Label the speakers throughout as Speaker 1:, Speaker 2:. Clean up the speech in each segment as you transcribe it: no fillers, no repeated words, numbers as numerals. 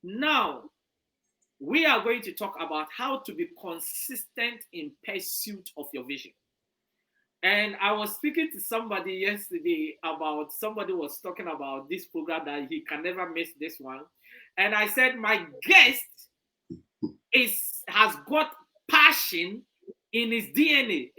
Speaker 1: Now, we are going to talk about how to be consistent in pursuit of your vision. And I was speaking to somebody yesterday about somebody was talking about this program that he can never miss this one. And I said, my guest has got passion in his DNA.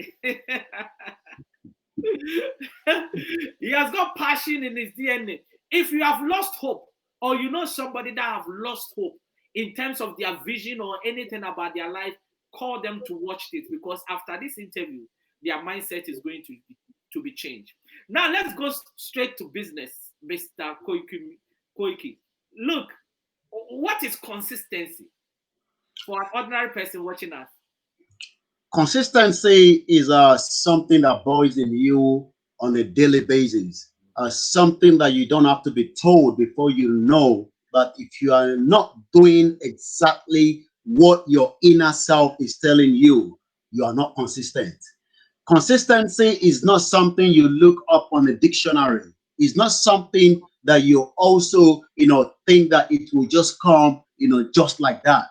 Speaker 1: He has got passion in his DNA. If you have lost hope, or you know somebody that have lost hope in terms of their vision or anything about their life, call them to watch this, because after this interview, their mindset is going to be changed. Now let's go straight to business, Mr. Koiki. Look, what is consistency for an ordinary person watching us?
Speaker 2: Consistency is something that boils in you on a daily basis. Something that you don't have to be told before you know. But if you are not doing exactly what your inner self is telling you, you are not consistent. Consistency is not something you look up on a dictionary. It's not something that you also, think that it will just come, just like that.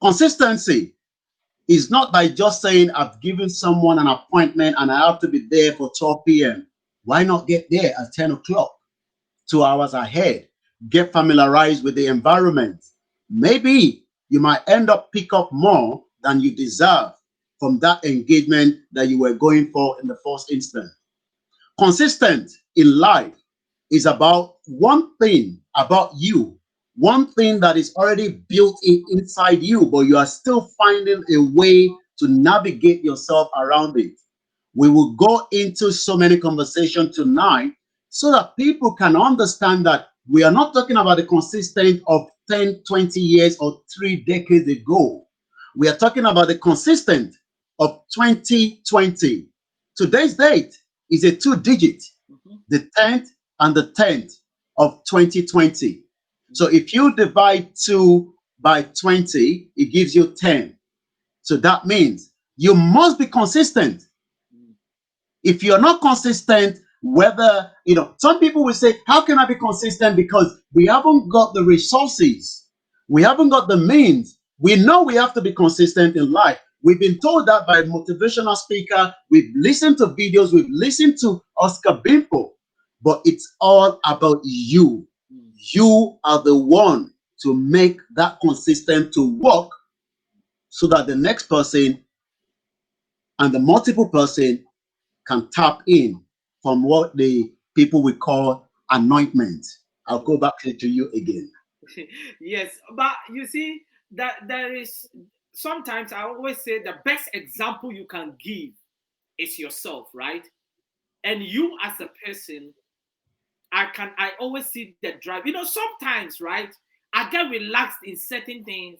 Speaker 2: Consistency is not by just saying, I've given someone an appointment and I have to be there for 12 p.m. Why not get there at 10 o'clock, 2 hours ahead? Get familiarized with the environment. Maybe you might end up pick up more than you deserve from that engagement that you were going for in the first instance. Consistent in life is about one thing about you, one thing that is already built inside you, but you are still finding a way to navigate yourself around it. We will go into so many conversations tonight so that people can understand that we are not talking about the consistent of 10, 20 years or 3 decades ago. We are talking about the consistent of 2020. Today's date is a 2-digit, the 10th and the 10th of 2020. So if you divide 2 by 20, it gives you 10. So that means you must be consistent. If you're not consistent, whether, some people will say, how can I be consistent? Because we haven't got the resources. We haven't got the means. We know we have to be consistent in life. We've been told that by a motivational speaker. We've listened to videos. We've listened to Oscar Bimpong. But it's all about you. You are the one to make that consistent to work so that the next person and the multiple person can tap in from what the people will call anointment. I'll go back to you again.
Speaker 1: Yes, but you see that there is sometimes I always say the best example you can give is yourself, right? And you as a person, I always see the drive. Sometimes, right, I get relaxed in certain things.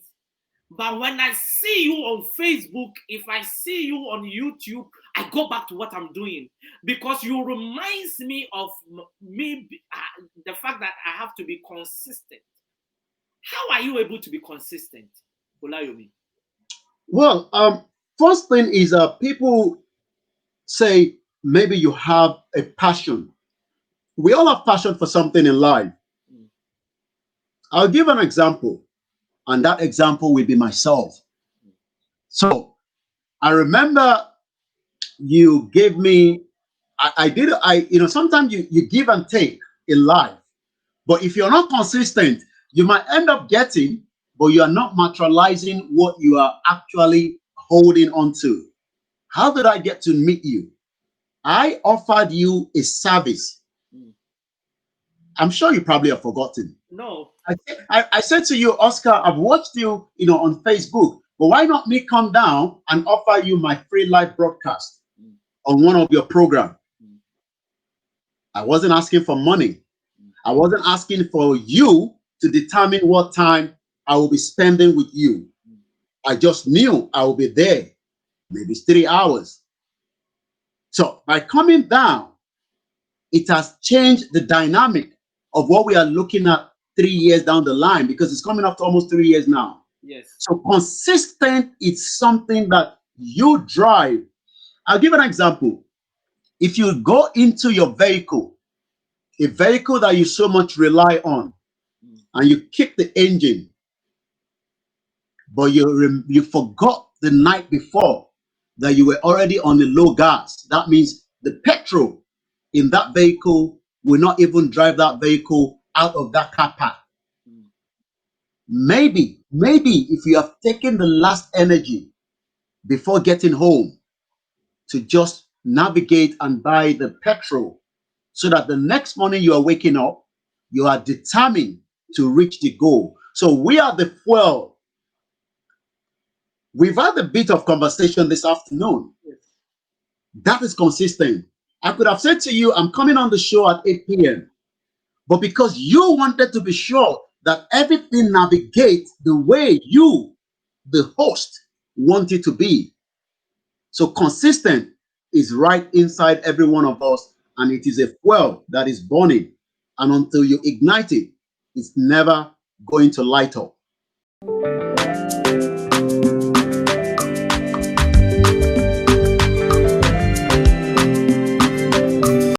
Speaker 1: But when I see you on Facebook, if I see you on YouTube, I go back to what I'm doing because you reminds me of the fact that I have to be consistent. How are you able to be consistent, Olayomi?
Speaker 2: Well, first thing is people say maybe you have a passion. We all have passion for something in life. I'll give an example, and that example will be myself. So I remember you gave me, sometimes you give and take in life. But if you're not consistent, you might end up getting, but you are not materializing what you are actually holding on to. How did I get to meet you? I offered you a service. I'm sure you probably have forgotten.
Speaker 1: No.
Speaker 2: I said to you, Oscar, I've watched you, on Facebook, but why not me come down and offer you my free live broadcast on one of your programs? I wasn't asking for money. I wasn't asking for you to determine what time I will be spending with you. I just knew I will be there, maybe 3 hours. So by coming down, it has changed the dynamic of what we are looking at 3 years down the line, because it's coming up to almost 3 years now.
Speaker 1: Yes.
Speaker 2: So consistent is something that you drive I'll give an example. If you go into your vehicle, a vehicle that you so much rely on,
Speaker 1: Mm.
Speaker 2: and you kick the engine, but you forgot the night before that you were already on a low gas. That means the petrol in that vehicle will not even drive that vehicle out of that car park.
Speaker 1: Mm.
Speaker 2: Maybe if you have taken the last energy before getting home to just navigate and buy the petrol, so that the next morning you are waking up, you are determined to reach the goal. So we are the fuel. We've had a bit of conversation this afternoon.
Speaker 1: Yes.
Speaker 2: That is consistent. I could have said to you, I'm coming on the show at 8 p.m. But because you wanted to be sure that everything navigates the way you, the host, want it to be. So consistent is right inside every one of us, and it is a fuel that is burning. And until you ignite it, it's never going to light up.